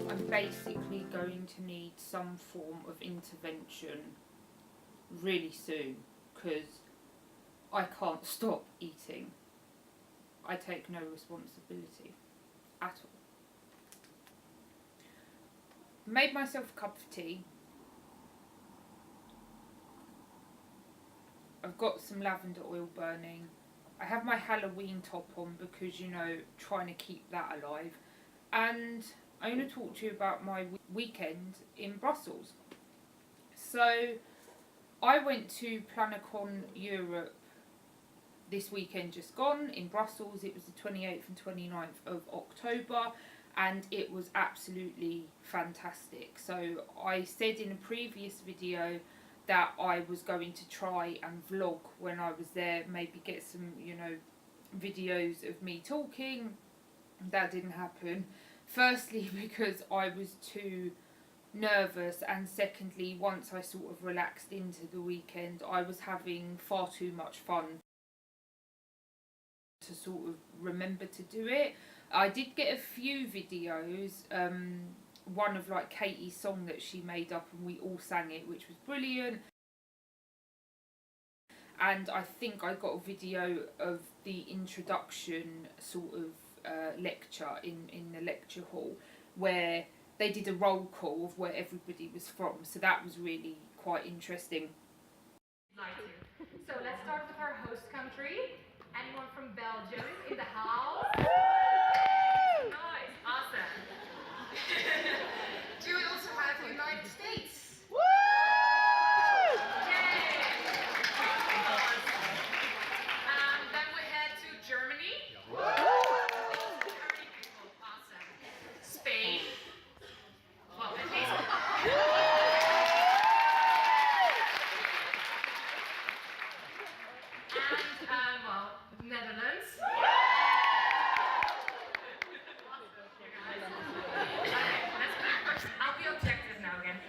I'm basically going to need some form of intervention really soon because I can't stop eating. I take no responsibility at all. Made myself a cup of tea. I've got some lavender oil burning. I have my Halloween top on because, you know, trying to keep that alive. And I'm going to talk to you about my weekend in Brussels. So I went to Plannercon Europe this weekend just gone in Brussels. It was the 28th and 29th of October and it was absolutely fantastic. So I said in a previous video that I was going to try and vlog when I was there, maybe get some, you know, videos of me talking. That didn't happen. Firstly, because I was too nervous, and secondly, once I sort of relaxed into the weekend, I was having far too much fun to sort of remember to do it. I did get a few videos, one of like Katie's song that she made up and we all sang it, which was brilliant. And I think I got a video of the introduction sort of lecture in the lecture hall where they did a roll call of where everybody was from, so that was really quite interesting. So let's start with our host country. Anyone from Belgium in the house? Nice, awesome. Do we also have the United States? Woo! Yay! Then we head to Germany. Woo! Germany people, awesome. Spain. Well, at least. And, well, Netherlands. I'll be objective now again.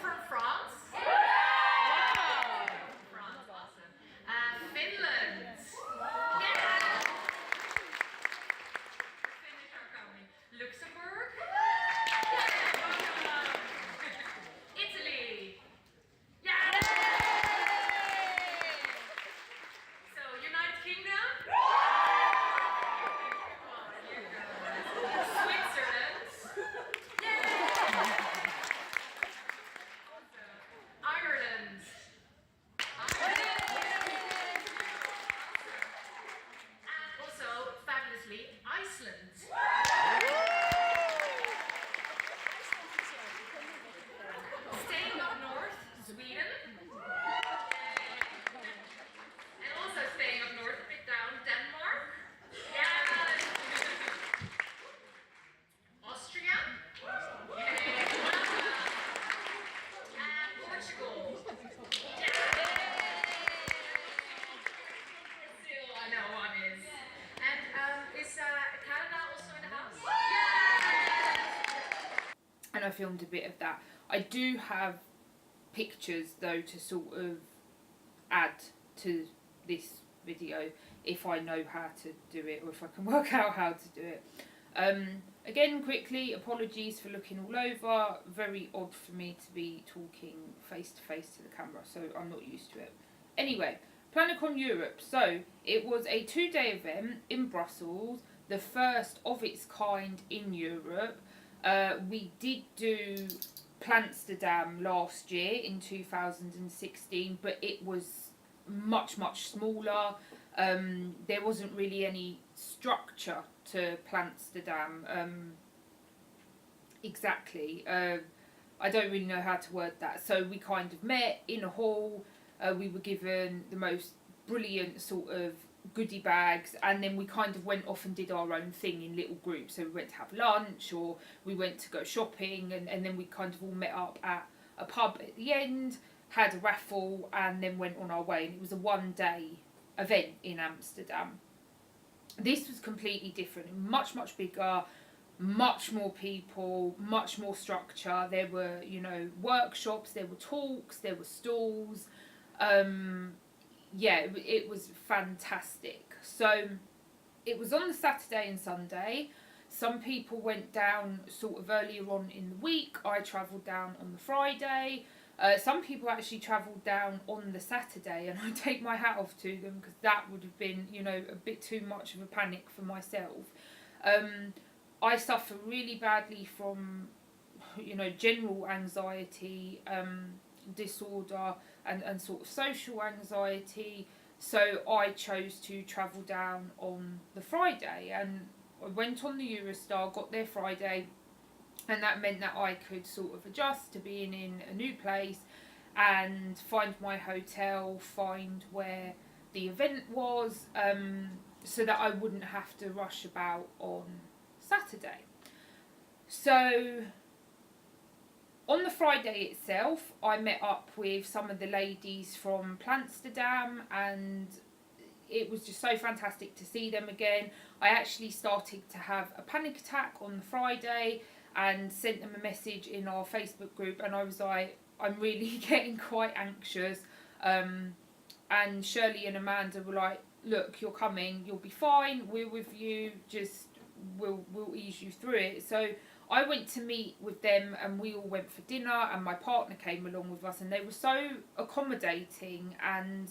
From France. France, awesome. Finland. Yeah. Finnish are coming. Luxembourg. Italy. Yeah. So United Kingdom. Switzerland. Ireland. And also, fabulously, Iceland. Staying up north, Sweden. And also staying up north, a bit down, Denmark. Austria. And Portugal. Brazil, I know one is. And is Canada also in the house? And I filmed a bit of that. I do have pictures though to sort of add to this video if I know how to do it or if I can work out how to do it. Again, quickly, apologies for looking all over. Very odd for me to be talking face to face to the camera, so I'm not used to it. Anyway, Plannercon Europe. So it was a 2-day event in Brussels, the first of its kind in Europe. We did do Plannercon last year in 2016, but it was much smaller. There wasn't really any structure to Plannercon exactly. I don't really know how to word that. So we kind of met in a hall. We were given the most brilliant sort of goodie bags, and then we kind of went off and did our own thing in little groups. So we went to have lunch, or we went to go shopping, and then we kind of all met up at a pub at the end, had a raffle, and then went on our way. And it was a 1-day event in Amsterdam. This was completely different, much bigger, much more people, much more structure. There were, you know, workshops, there were talks, there were stalls. yeah, it was fantastic. So it was on the Saturday and Sunday. Some people went down sort of earlier on in the week. I travelled down on the Friday. Some people actually travelled down on the Saturday, and I take my hat off to them, because that would have been, you know, a bit too much of a panic for myself. I suffer really badly from, you know, general anxiety disorder, and sort of social anxiety. So I chose to travel down on the Friday, and I went on the Eurostar, got there Friday, and that meant that I could sort of adjust to being in a new place and find my hotel, find where the event was, so that I wouldn't have to rush about on Saturday. So on the Friday itself, I met up with some of the ladies from Plannercon, and it was just so fantastic to see them again. I actually started to have a panic attack on the Friday and sent them a message in our Facebook group, and I was like, I'm really getting quite anxious. And Shirley and Amanda were like, look, you're coming, you'll be fine, we're with you, just we'll ease you through it. So I went to meet with them, and we all went for dinner, and my partner came along with us, and they were so accommodating and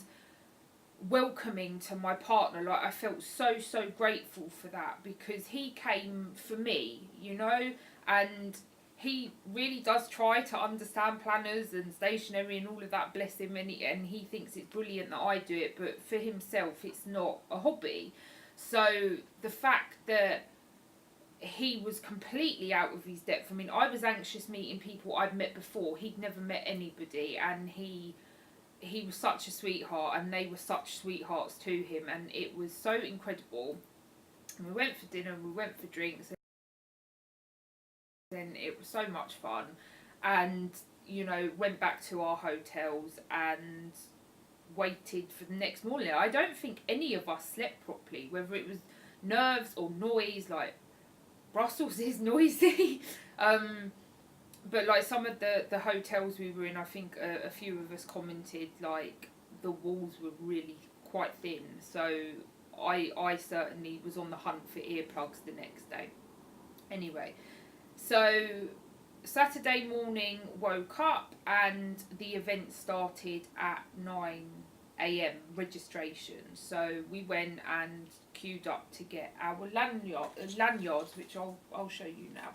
welcoming to my partner. Like, I felt so grateful for that, because he came for me, you know, and he really does try to understand planners and stationery and all of that, bless him, and he thinks it's brilliant that I do it, but for himself it's not a hobby. So the fact that he was completely out of his depth. I mean, I was anxious meeting people I'd met before. He'd never met anybody, and he was such a sweetheart, and they were such sweethearts to him, and it was so incredible. And we went for dinner, we went for drinks, and it was so much fun. And, you know, went back to our hotels and waited for the next morning. I don't think any of us slept properly, whether it was nerves or noise. Like, Brussels is noisy. But like some of the hotels we were in, I think a few of us commented like the walls were really quite thin. So I certainly was on the hunt for earplugs the next day. Anyway, so Saturday morning, woke up, and the event started at 9 a.m. registration. So we went and queued up to get our lanyards, which I'll show you now.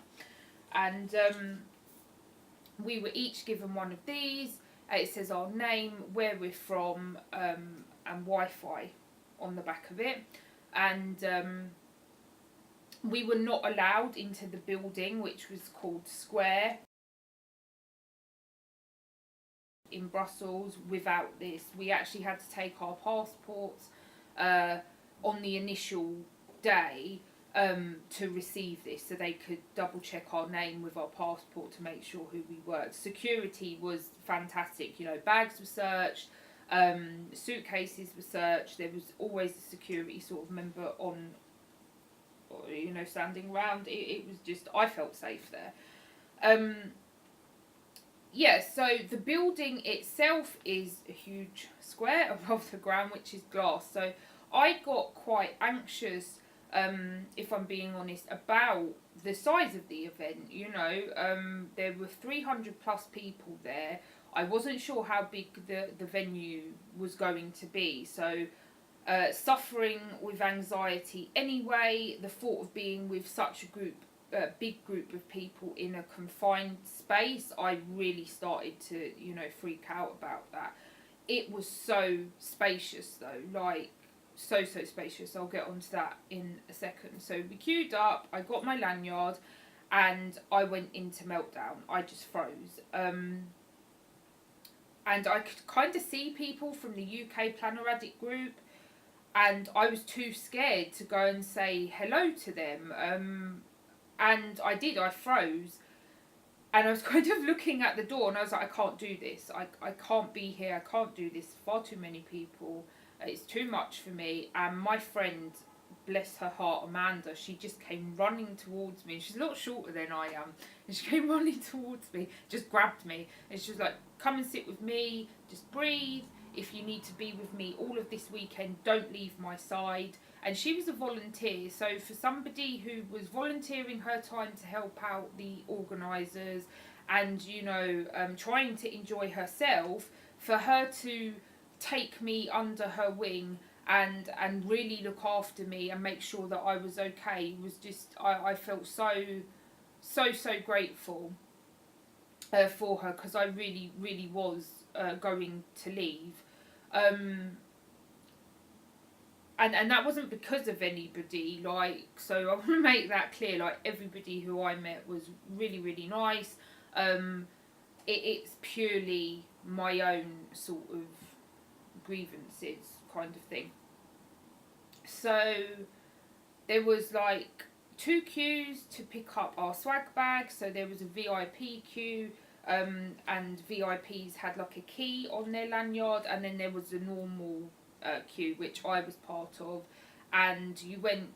And we were each given one of these. It says our name, where we're from, and Wi-Fi on the back of it. And we were not allowed into the building, which was called Square in Brussels, without this. We actually had to take our passports on the initial day to receive this, so they could double check our name with our passport to make sure who we were. Security was fantastic, you know, bags were searched, suitcases were searched. There was always a security sort of member on, you know, standing around. It was just, I felt safe there. Yeah, so the building itself is a huge square above the ground, which is glass. So I got quite anxious, if I'm being honest, about the size of the event. You know, there were 300 plus people there. I wasn't sure how big the venue was going to be. So suffering with anxiety anyway, the thought of being with such a big group of people in a confined space, I really started to, you know, freak out about that. It was so spacious though, like so spacious. I'll get onto that in a second. So we queued up, I got my lanyard, and I went into meltdown. I just froze. And I could kind of see people from the UK Planner Addict group, and I was too scared to go and say hello to them. And I did, I froze. And I was kind of looking at the door, and I was like, I can't do this. I can't be here. I can't do this. Far too many people. It's too much for me. And my friend, bless her heart, Amanda, she just came running towards me. She's a lot shorter than I am. And she came running towards me, just grabbed me. And she was like, come and sit with me. Just breathe. if you need to be with me all of this weekend, don't leave my side. And she was a volunteer, so for somebody who was volunteering her time to help out the organisers and, you know, trying to enjoy herself, for her to take me under her wing and really look after me and make sure that I was okay was just, I felt so grateful for her, because I really was going to leave. And that wasn't because of anybody, like, so I want to make that clear, like, everybody who I met was really nice. It's purely my own sort of grievances kind of thing. So there was like 2 queues to pick up our swag bags. So there was a VIP queue, and VIPs had like a key on their lanyard, and then there was a normal queue, which I was part of, and you went,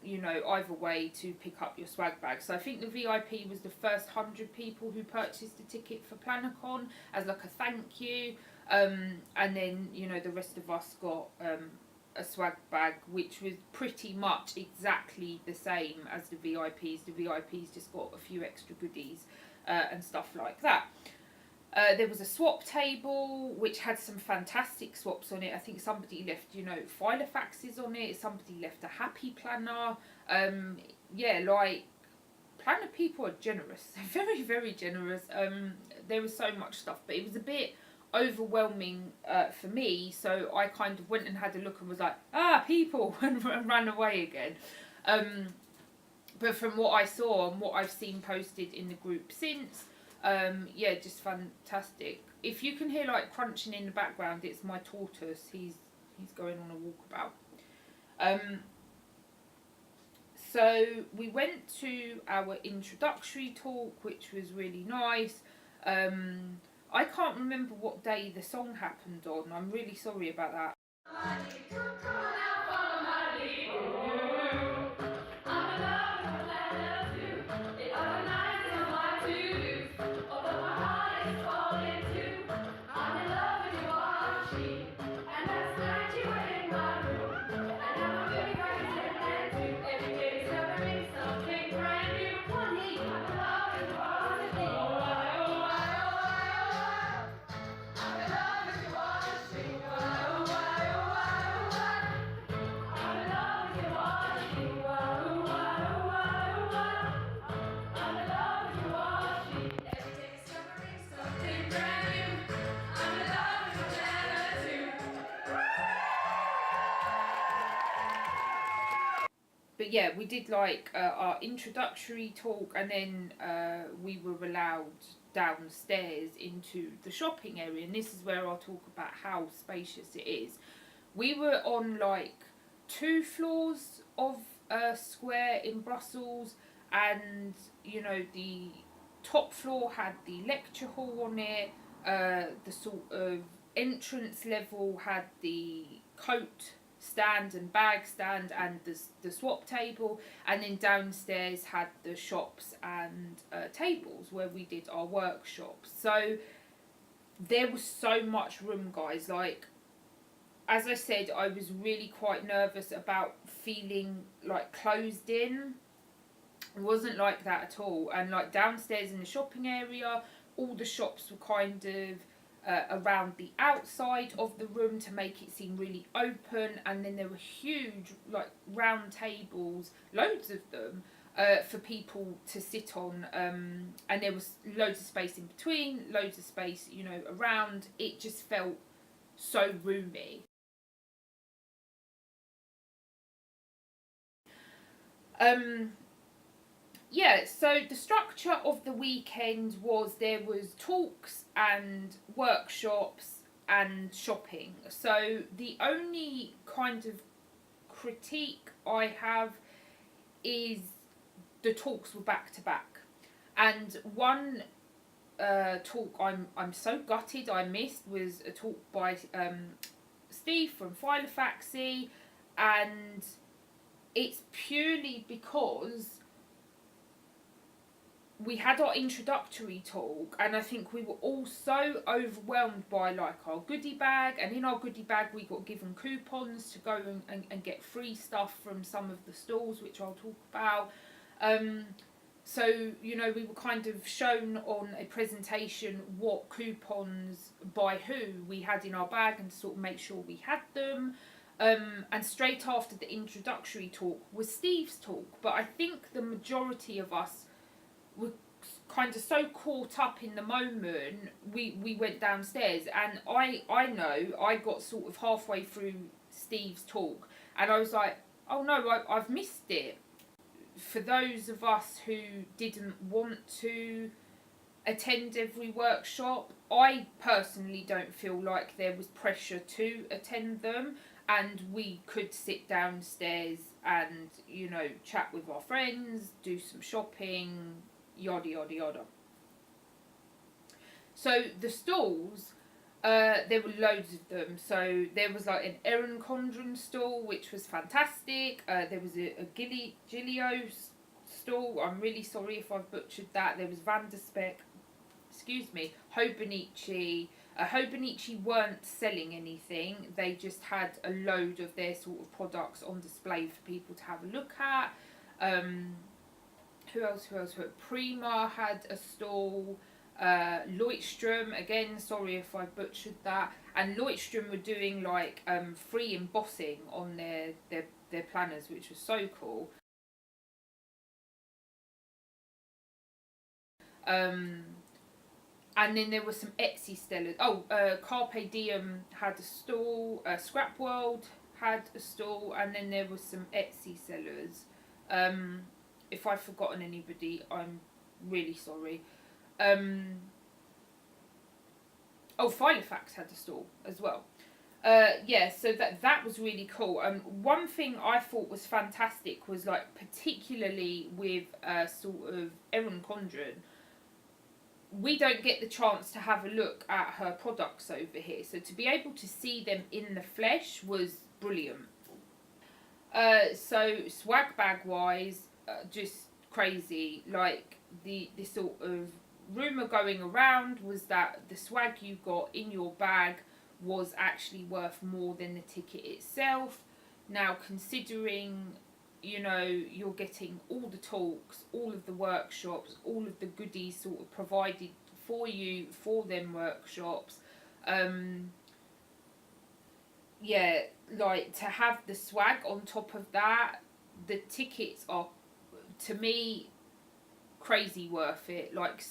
you know, either way to pick up your swag bag. So I think the VIP was the first 100 people who purchased a ticket for Plannercon as like a thank you, and then, you know, the rest of us got a swag bag which was pretty much exactly the same as the VIPs. The VIPs just got a few extra goodies and stuff like that. There was a swap table which had some fantastic swaps on it. I think somebody left, you know, filer faxes on it. Somebody left a happy planner. Yeah, like, planner people are generous. They're very generous. There was so much stuff, but it was a bit overwhelming for me. So I kind of went and had a look and was like, people, and ran away again. But from what I saw and what I've seen posted in the group since, yeah, just fantastic. If you can hear like crunching in the background, it's my tortoise. He's going on a walkabout. So we went to our introductory talk, which was really nice. I can't remember what day the song happened on. I'm really sorry about that. But yeah, we did like our introductory talk, and then we were allowed downstairs into the shopping area, and this is where I'll talk about how spacious it is. We were on like 2 floors of a square in Brussels, and, you know, the top floor had the lecture hall on it, the sort of entrance level had the coat stand and bag stand and the swap table, and then downstairs had the shops and tables where we did our workshops. So there was so much room, guys. Like, as I said, I was really quite nervous about feeling like closed in. It wasn't like that at all. And like downstairs in the shopping area, all the shops were kind of around the outside of the room to make it seem really open, and then there were huge like round tables, loads of them, for people to sit on, and there was loads of space in between, loads of space, you know, around. It just felt so roomy. Yeah, so the structure of the weekend was there was talks and workshops and shopping. So the only kind of critique I have is the talks were back to back, and one talk I'm so gutted I missed was a talk by Steve from Filofaxy, and it's purely because we had our introductory talk, and I think we were all so overwhelmed by like our goodie bag, and in our goodie bag we got given coupons to go and get free stuff from some of the stalls, which I'll talk about. So, you know, we were kind of shown on a presentation what coupons by who we had in our bag and to sort of make sure we had them. And straight after the introductory talk was Steve's talk, but I think the majority of us were kind of so caught up in the moment, we went downstairs, and I know I got sort of halfway through Steve's talk and I was like, oh no, I've missed it. For those of us who didn't want to attend every workshop, I personally don't feel like there was pressure to attend them, and we could sit downstairs and, you know, chat with our friends, do some shopping, yada yada yada. So the stalls, there were loads of them. So there was like an Erin Condren stall, which was fantastic. There was a Gilio stall. I'm really sorry if I've butchered that. There was Van der Speck, excuse me, Hobonichi. Hobonichi weren't selling anything. They just had a load of their sort of products on display for people to have a look at. Who else? Prima had a stall. Leutstrom, again, sorry if I butchered that. And Leutstrom were doing like free embossing on their planners, which was so cool. And then there were some Etsy sellers. Carpe Diem had a stall. Scrap World had a stall, and then there was some Etsy sellers. If I've forgotten anybody, I'm really sorry. Filofax had a stall as well. So that was really cool. One thing I thought was fantastic was like, particularly with sort of Erin Condren, we don't get the chance to have a look at her products over here, so to be able to see them in the flesh was brilliant. So swag bag wise, just crazy. Like the sort of rumour going around was that the swag you got in your bag was actually worth more than the ticket itself. Now, considering, you know, you're getting all the talks, all of the workshops, all of the goodies sort of provided for you for them workshops, like to have the swag on top of that, the tickets are, to me, crazy worth it. Like,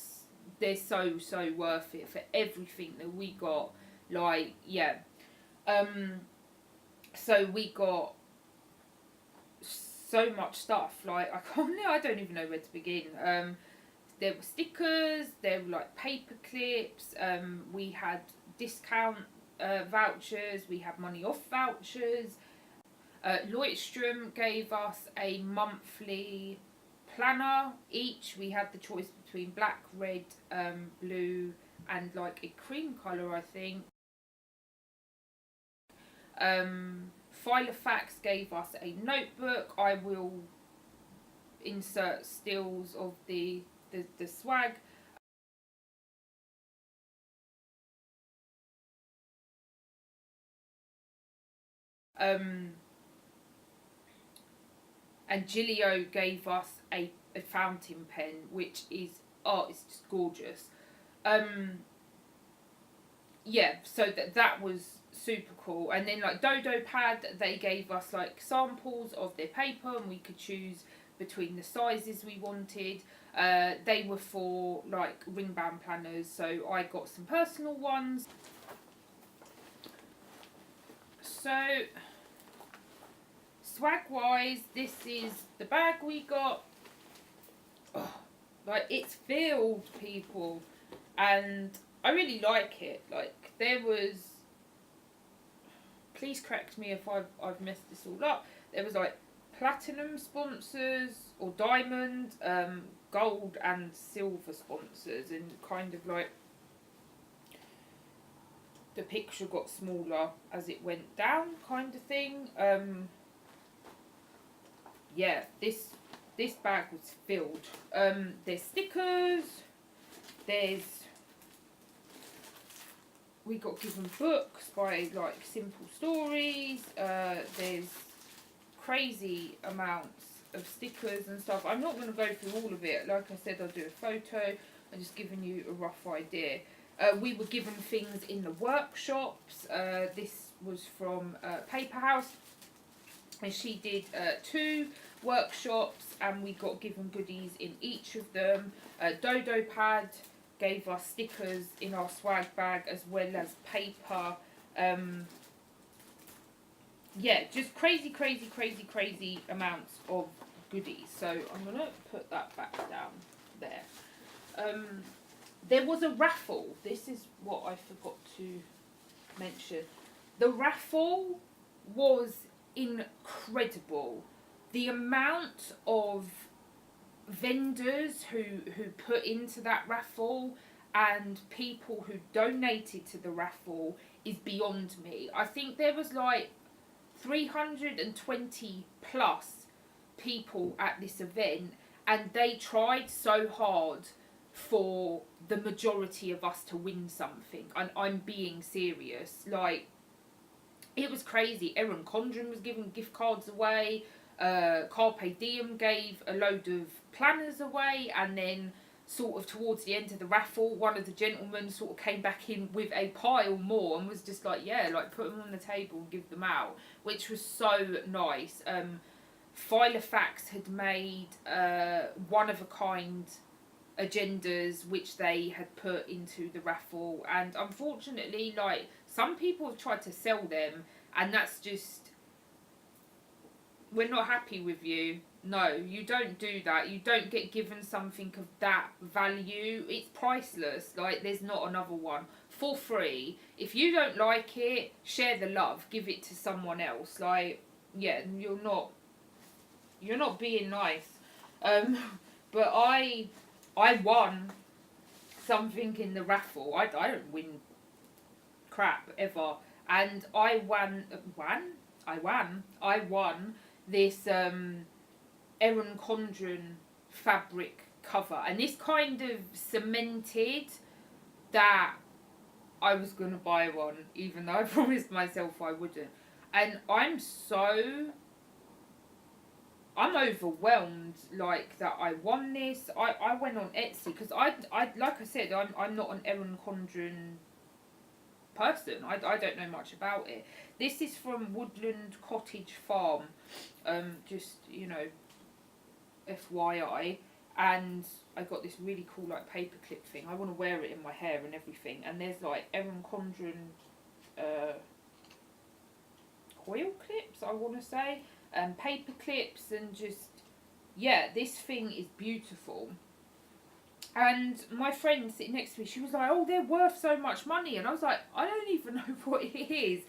they're so worth it for everything that we got. Like, yeah. So we got so much stuff. Like, I don't even know where to begin. There were stickers, there were like paper clips, we had discount vouchers, we had money off vouchers. Leutstrom gave us a monthly planner each. We had the choice between black, red, blue, and like a cream colour, I think. Filofax gave us a notebook. I will insert stills of the swag. And Gilio gave us a fountain pen, which is, it's just gorgeous. So that was super cool. And then like Dodo Pad, they gave us like samples of their paper, and we could choose between the sizes we wanted. They were for like ring band planners, so I got some personal ones. So swag wise, this is the bag we got. Like, it's filled, people, and I really like it. Like, there was, please correct me if I've messed this all up, there was like platinum sponsors or diamond, gold and silver sponsors, and kind of like the picture got smaller as it went down, kind of thing. This this bag was filled. There's stickers, we got given books by like Simple Stories, there's crazy amounts of stickers and stuff. I'm not going to go through all of it. Like I said, I'll do a photo. I'm just giving you a rough idea. We were given things in the workshops. This was from Paper House, and she did 2 workshops, and we got given goodies in each of them. Dodo Pad gave us stickers in our swag bag as well as paper. Yeah, just crazy amounts of goodies. So I'm going to put that back down there. There was a raffle. This is what I forgot to mention. The raffle was incredible. The amount of vendors who put into that raffle and people who donated to the raffle is beyond me. I think there was like 320 plus people at this event, and they tried so hard for the majority of us to win something, and I'm being serious. Like, it was crazy. Erin Condren was giving gift cards away, Carpe Diem gave a load of planners away, and then sort of towards the end of the raffle, one of the gentlemen sort of came back in with a pile more and was just like, yeah, like put them on the table and give them out, which was so nice. Filofax had made one of a kind agendas which they had put into the raffle, and unfortunately, like, some people have tried to sell them, and that's just, we're not happy with you. No, you don't do that. You don't get given something of that value. It's priceless. Like, there's not another one. For free. If you don't like it, share the love. Give it to someone else. Like, yeah, you're not being nice. But I won something in the raffle. I don't win crap ever. And I won this Erin Condren fabric cover, and this kind of cemented that I was going to buy one, even though I promised myself I wouldn't. And I'm overwhelmed, like, that I won this. I went on Etsy, because I like I said, I'm not an Erin Condren person. I don't know much about it. This is from Woodland Cottage Farm, just, you know, FYI. And I got this really cool, like, paperclip thing. I want to wear it in my hair and everything. And there's, like, Erin Condren coil clips, I want to say, paper clips, and just, yeah, this thing is beautiful. And my friend sitting next to me, she was like, oh, they're worth so much money. And I was like, I don't even know what it is.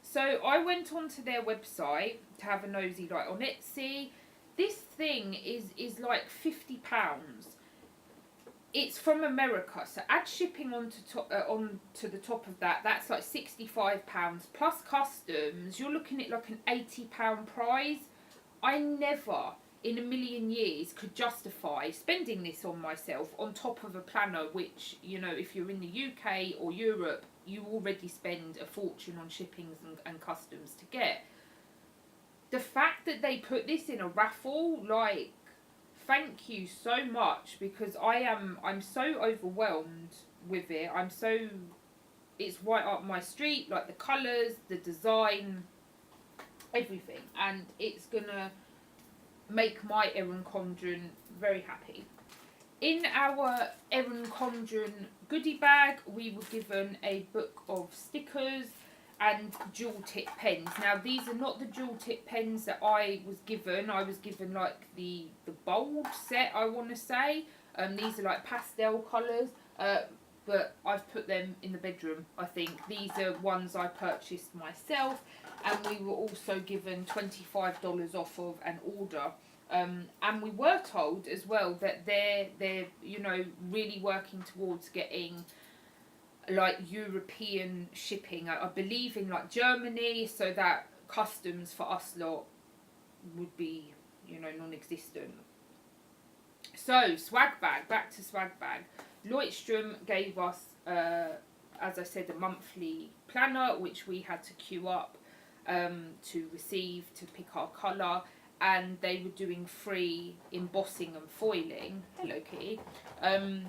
So I went onto their website to have a nosy, like, on Etsy. This thing is like £50. It's from America, so add shipping onto the top of that. That's like £65 plus customs. You're looking at like an £80 prize. I never in a million years could justify spending this on myself on top of a planner, which, you know, if you're in the UK or Europe, you already spend a fortune on shippings and customs to get. The fact that they put this in a raffle, like, thank you so much, because I'm so overwhelmed with it. It's right up my street, like the colours, the design, everything, and it's gonna make my Erin Condren very happy. In our Erin Condren goodie bag, we were given a book of stickers and jewel tip pens. Now, these are not the jewel tip pens that I was given. I was given like the bold set, I want to say. These are like pastel colours, but I've put them in the bedroom, I think. These are ones I purchased myself, and we were also given $25 off of an order. And we were told as well that they're you know, really working towards getting like European shipping, I believe in like Germany, so that customs for us lot would be, you know, non-existent. So swag bag, back to swag bag. Leuchtturm gave us, as I said, a monthly planner which we had to queue up to receive, to pick our colour, and they were doing free embossing and foiling. Hello, Kitty. And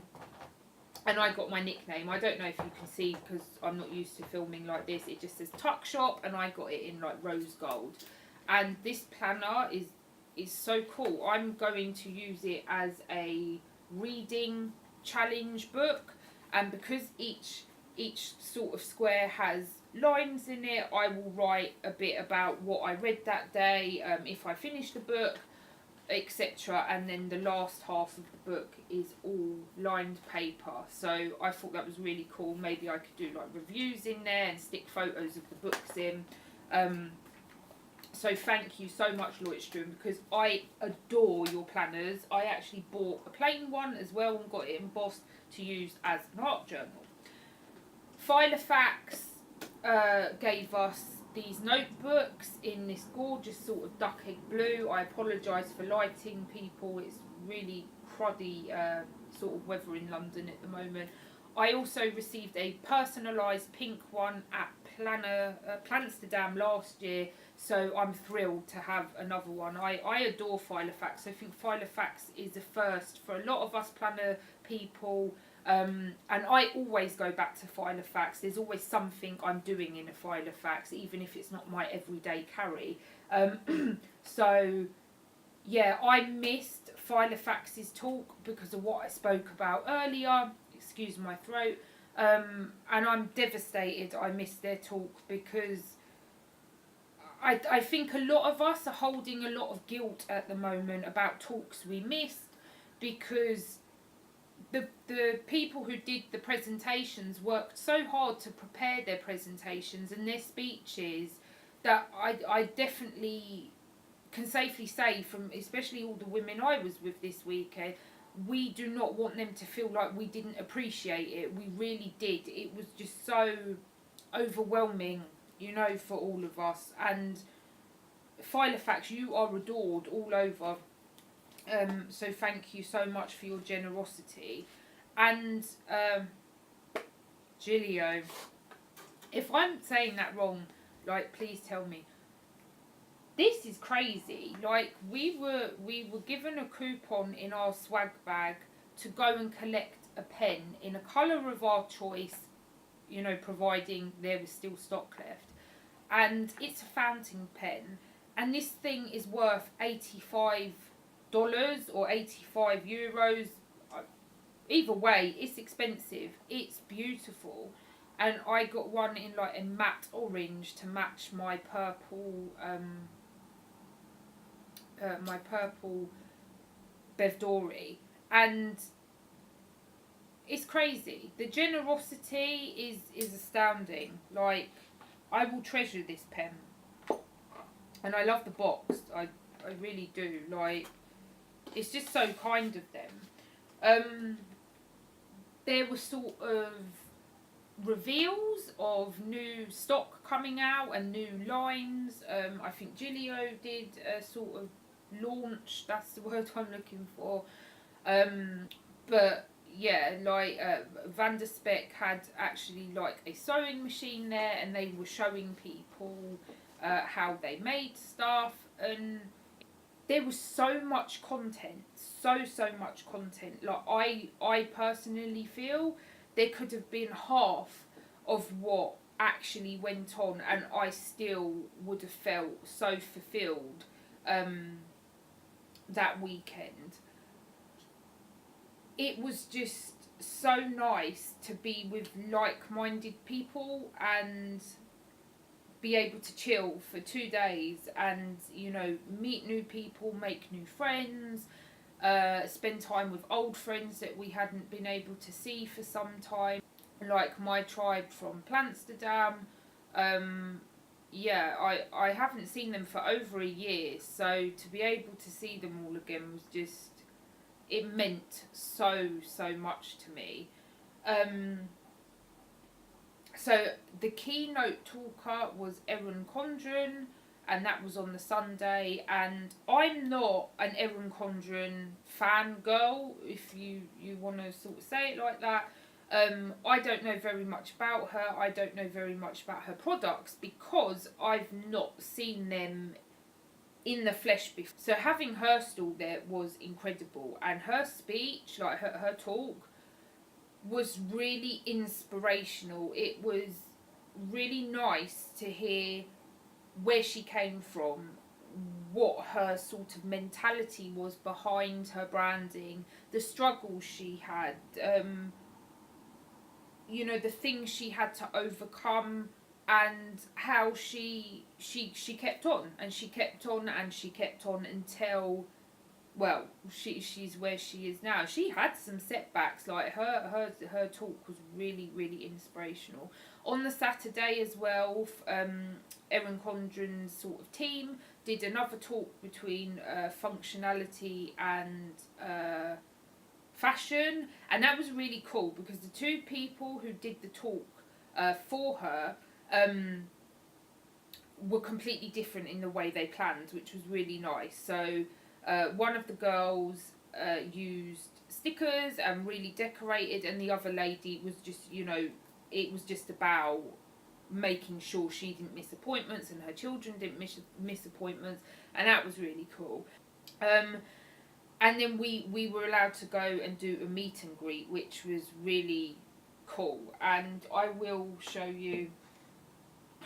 I got my nickname. I don't know if you can see because I'm not used to filming like this. It just says Tuck Shop, and I got it in like rose gold. And this planner is so cool. I'm going to use it as a reading challenge book, and because each sort of square has lines in it, I will write a bit about what I read that day, if I finished the book, etc. And then the last half of the book is all lined paper. So I thought that was really cool. Maybe I could do like reviews in there and stick photos of the books in. So thank you so much, Leuchtturm, because I adore your planners. I actually bought a plain one as well and got it embossed to use as an art journal. Filofax gave us these notebooks in this gorgeous sort of duck egg blue. I apologise for lighting, people. It's really cruddy sort of weather in London at the moment. I also received a personalised pink one at Plannercon last year, so I'm thrilled to have another one. I adore Filofax. I think Filofax is a first for a lot of us planner people. And I always go back to Filofax. There's always something I'm doing in a Filofax, even if it's not my everyday carry. So, yeah, I missed Filofax's talk because of what I spoke about earlier. Excuse my throat. And I'm devastated I missed their talk because I think a lot of us are holding a lot of guilt at the moment about talks we missed, because the people who did the presentations worked so hard to prepare their presentations and their speeches that I definitely can safely say, from especially all the women I was with this weekend, we do not want them to feel like we didn't appreciate it. We really did. It was just so overwhelming, you know, for all of us. And Filofax, you are adored all over. So thank you so much for your generosity. And Gilio, if I'm saying that wrong, like, please tell me. This is crazy. Like, we were given a coupon in our swag bag to go and collect a pen in a colour of our choice, you know, providing there was still stock left. And it's a fountain pen, and this thing is worth $85 or €85. Either way, it's expensive. It's beautiful, and I got one in like a matte orange to match my purple Bev Dory, and it's crazy. The generosity is astounding. Like, I will treasure this pen, and I love the box. I really do. Like, it's just so kind of them. There were sort of reveals of new stock coming out and new lines. I think Gilio did a sort of launch, that's the word I'm looking for. But yeah, like Van der Speck had actually like a sewing machine there, and they were showing people how they made stuff, and there was so much content, so much content. Like, I personally feel there could have been half of what actually went on, and I still would have felt so fulfilled that weekend. It was just so nice to be with like-minded people and be able to chill for 2 days and, you know, meet new people, make new friends, spend time with old friends that we hadn't been able to see for some time, like my tribe from Plannercon. Yeah, I haven't seen them for over a year, so to be able to see them all again was just, it meant so much to me. So the keynote talker was Erin Condren, and that was on the Sunday. And I'm not an Erin Condren fangirl, if you want to sort of say it like that. I don't know very much about her. I don't know very much about her products because I've not seen them in the flesh before. So having her stall there was incredible, and her speech, like her talk, was really inspirational. It was really nice to hear where she came from, what her sort of mentality was behind her branding, the struggles she had, the things she had to overcome, and how she kept on and she kept on and she kept on until, well, she's where she is now. She had some setbacks. Like her talk was really, really inspirational. On the Saturday as well, Erin Condren's sort of team did another talk between functionality and fashion, and that was really cool because the two people who did the talk for her were completely different in the way they planned, which was really nice. So one of the girls used stickers and really decorated, and the other lady was just, it was just about making sure she didn't miss appointments and her children didn't miss appointments, and that was really cool. And then we were allowed to go and do a meet and greet, which was really cool. And I will show you.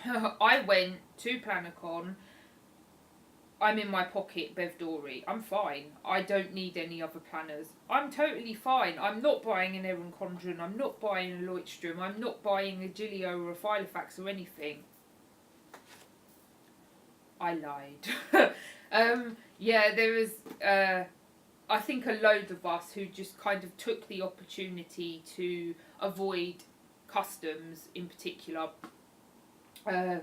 I went to Plannercon. I'm in my pocket, Bev Dorey. I'm fine. I don't need any other planners. I'm totally fine. I'm not buying an Erin Condren. I'm not buying a Leuchtturm. I'm not buying a Gilio or a Filofax or anything. I lied. Yeah, there was, I think, a load of us who just kind of took the opportunity to avoid customs in particular. And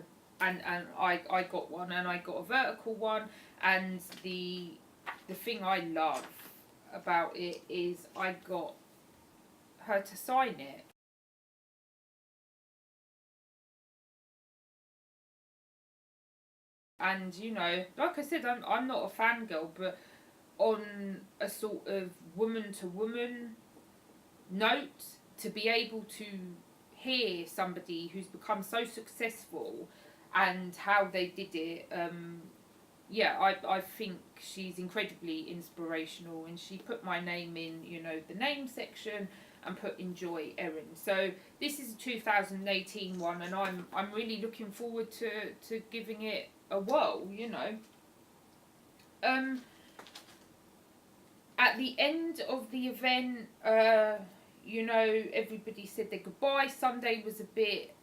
I got one, and I got a vertical one, and the thing I love about it is I got her to sign it. And like I said, I'm not a fangirl, but on a sort of woman to woman note, to be able to hear somebody who's become so successful and how they did it, I think she's incredibly inspirational, and she put my name in, the name section, and put Enjoy Erin. So this is a 2018 one, and I'm really looking forward to giving it a whirl. At the end of the event, everybody said their goodbye. Sunday was a bit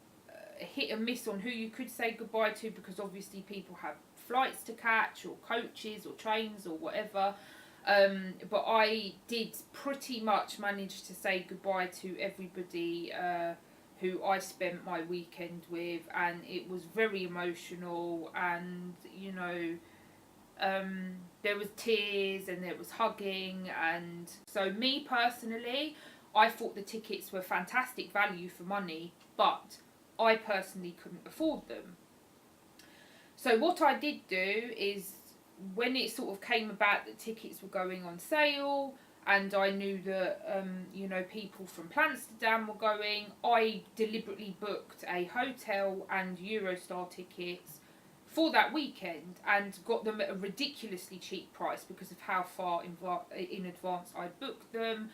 hit and miss on who you could say goodbye to, because obviously people have flights to catch, or coaches or trains or whatever. But I did pretty much manage to say goodbye to everybody who I spent my weekend with, and it was very emotional, and there was tears and there was hugging. And so me personally, I thought the tickets were fantastic value for money, but I personally couldn't afford them. So what I did do is, when it sort of came about that tickets were going on sale, and I knew that people from Plansterdam were going, I deliberately booked a hotel and Eurostar tickets for that weekend, and got them at a ridiculously cheap price because of how far in advance I booked them.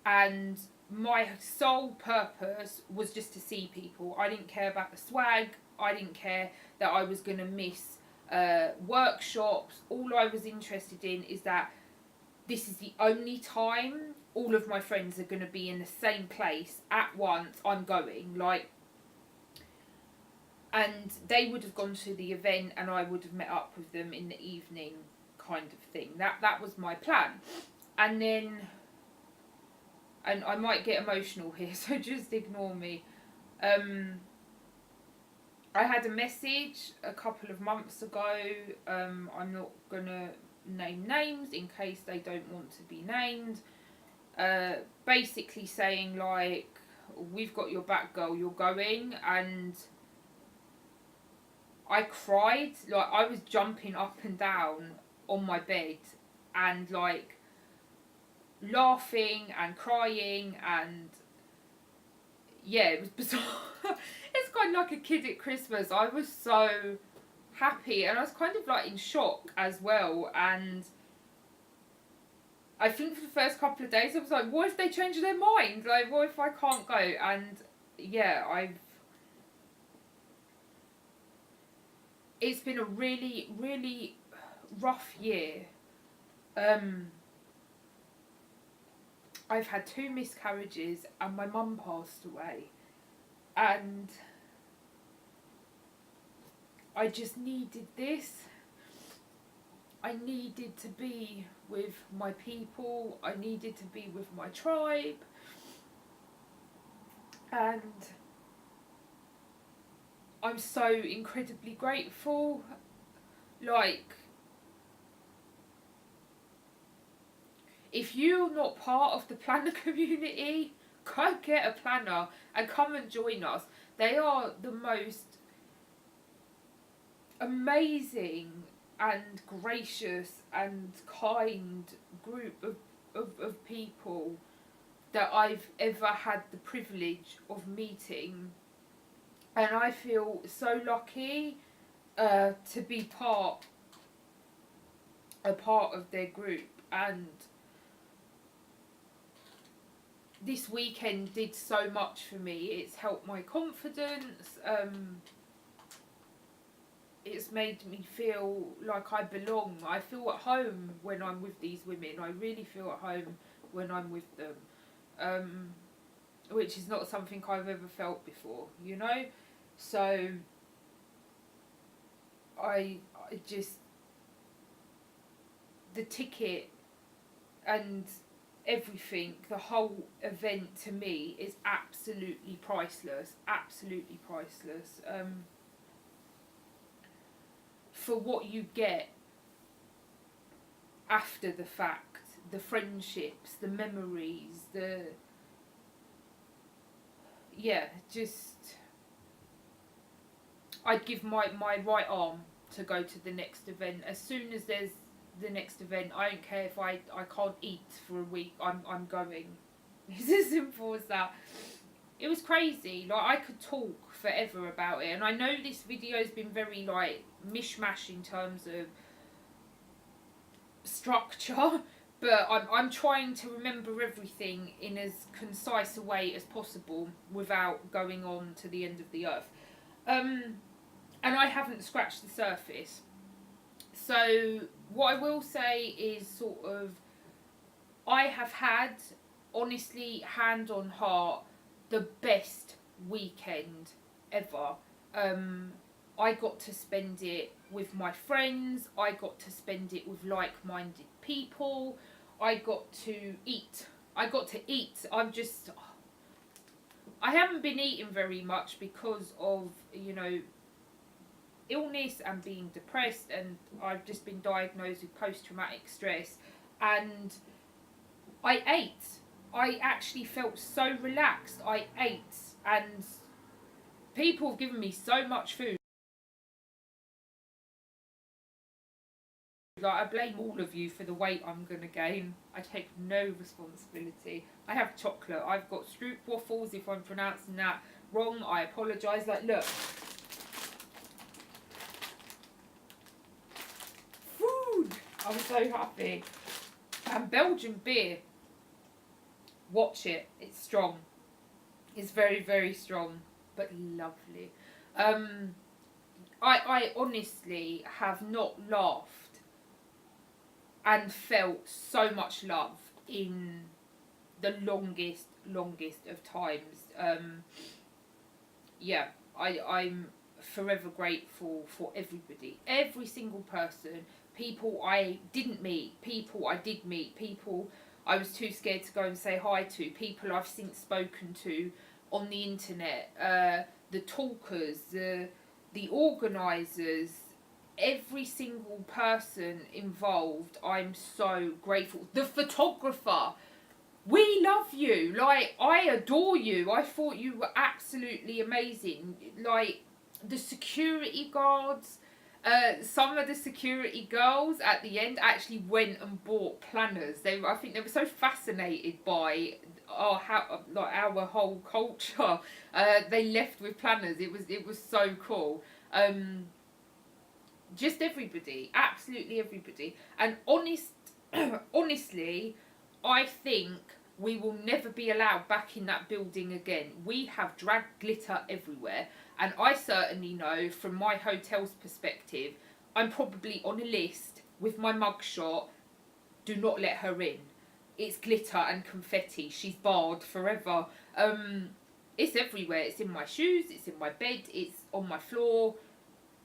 And my sole purpose was just to see people. I didn't care about the swag. I didn't care that I was going to miss workshops. All I was interested in is that this is the only time all of my friends are going to be in the same place at once. I'm going, and they would have gone to the event, and I would have met up with them in the evening, kind of thing. That was my plan. And then, and I might get emotional here, so just ignore me. I had a message a couple of months ago. I'm not gonna name names in case they don't want to be named. Basically saying, we've got your back, girl. You're going, and I cried, like I was jumping up and down on my bed and like laughing and crying, and yeah, it was bizarre. It's kind of like a kid at Christmas. I was so happy, and I was kind of like in shock as well. And I think for the first couple of days I was like, what if they change their mind? Like, what if I can't go? And yeah, it's been a really, really rough year. I've had 2 miscarriages and my mum passed away, and I just needed this. I needed to be with my people. I needed to be with my tribe. And I'm so incredibly grateful. Like, if you're not part of the planner community, go get a planner and come and join us. They are the most amazing and gracious and kind group of people that I've ever had the privilege of meeting, and I feel so lucky to be a part of their group. And this weekend did so much for me. It's helped my confidence. It's made me feel like I belong. I feel at home when I'm with these women. I really feel at home when I'm with them, which is not something I've ever felt before, you know? So I just, the ticket and everything, the whole event to me is absolutely priceless. Absolutely priceless. For what you get after the fact, the friendships, the memories, just, I'd give my right arm to go to the next event. As soon as there's the next event, I don't care if I can't eat for a week, I'm going. It's as simple as that. It was crazy. Like, I could talk forever about it, and I know this video's been very like mishmash in terms of structure, but I'm trying to remember everything in as concise a way as possible without going on to the end of the earth. And I haven't scratched the surface. So what I will say is sort of, I have had, honestly, hand on heart, the best weekend ever. I got to spend it with my friends. I got to spend it with like-minded people. I got to eat. I haven't been eating very much because of, you know, illness and being depressed, and I've just been diagnosed with post-traumatic stress, and I ate. I actually felt so relaxed. I ate, and people have given me so much food. Like, I blame all of you for the weight I'm going to gain. I take no responsibility. I have chocolate. I've got Stroop waffles. If I'm pronouncing that wrong, I apologise. Like, look. Food. I'm so happy. And Belgian beer. Watch it. It's strong. It's very, very strong, but lovely. I honestly have not laughed and felt so much love in the longest of times. I'm forever grateful for everybody, every single person, people I didn't meet, people I did meet, people I was too scared to go and say hi to, people I've since spoken to on the internet, the talkers, the organisers, every single person involved. I'm so grateful. The photographer, we love you. Like, I adore you. I thought you were absolutely amazing. Like, the security guards, some of the security girls at the end actually went and bought planners. I think they were so fascinated by our whole culture. They left with planners. It was so cool. Just everybody, absolutely everybody. And honestly, I think we will never be allowed back in that building again. We have dragged glitter everywhere, and I certainly know from my hotel's perspective, I'm probably on a list with my mugshot, do not let her in. It's glitter and confetti. She's barred forever. It's everywhere. It's in my shoes, it's in my bed, it's on my floor,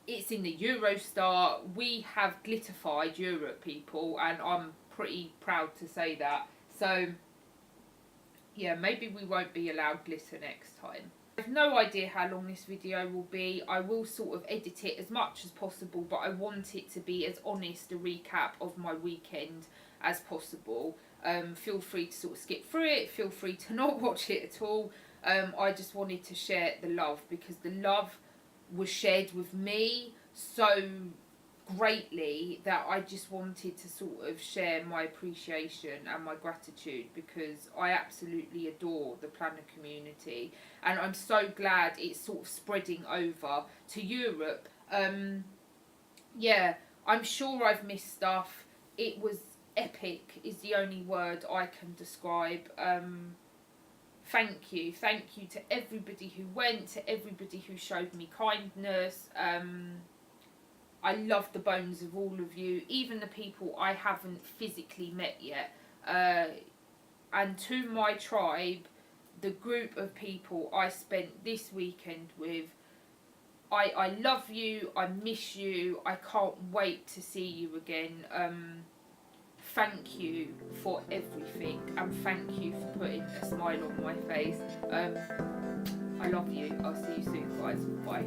it's in the Eurostar. We have glitterfied Europe, people, and I'm pretty proud to say that. So yeah, maybe we won't be allowed glitter next time. I have no idea how long this video will be. I will sort of edit it as much as possible, but I want it to be as honest a recap of my weekend as possible. Feel free to sort of skip through it, feel free to not watch it at all. I just wanted to share the love, because the love was shared with me so greatly that I just wanted to sort of share my appreciation and my gratitude, because I absolutely adore the planner community, and I'm so glad it's sort of spreading over to Europe. Yeah, I'm sure I've missed stuff. It was epic is the only word I can describe. Thank you to everybody who went, to everybody who showed me kindness. I love the bones of all of you, even the people I haven't physically met yet. And to my tribe, the group of people I spent this weekend with, I love you, I miss you, I can't wait to see you again. Thank you for everything, and thank you for putting a smile on my face. I love you. I'll see you soon, guys. Bye.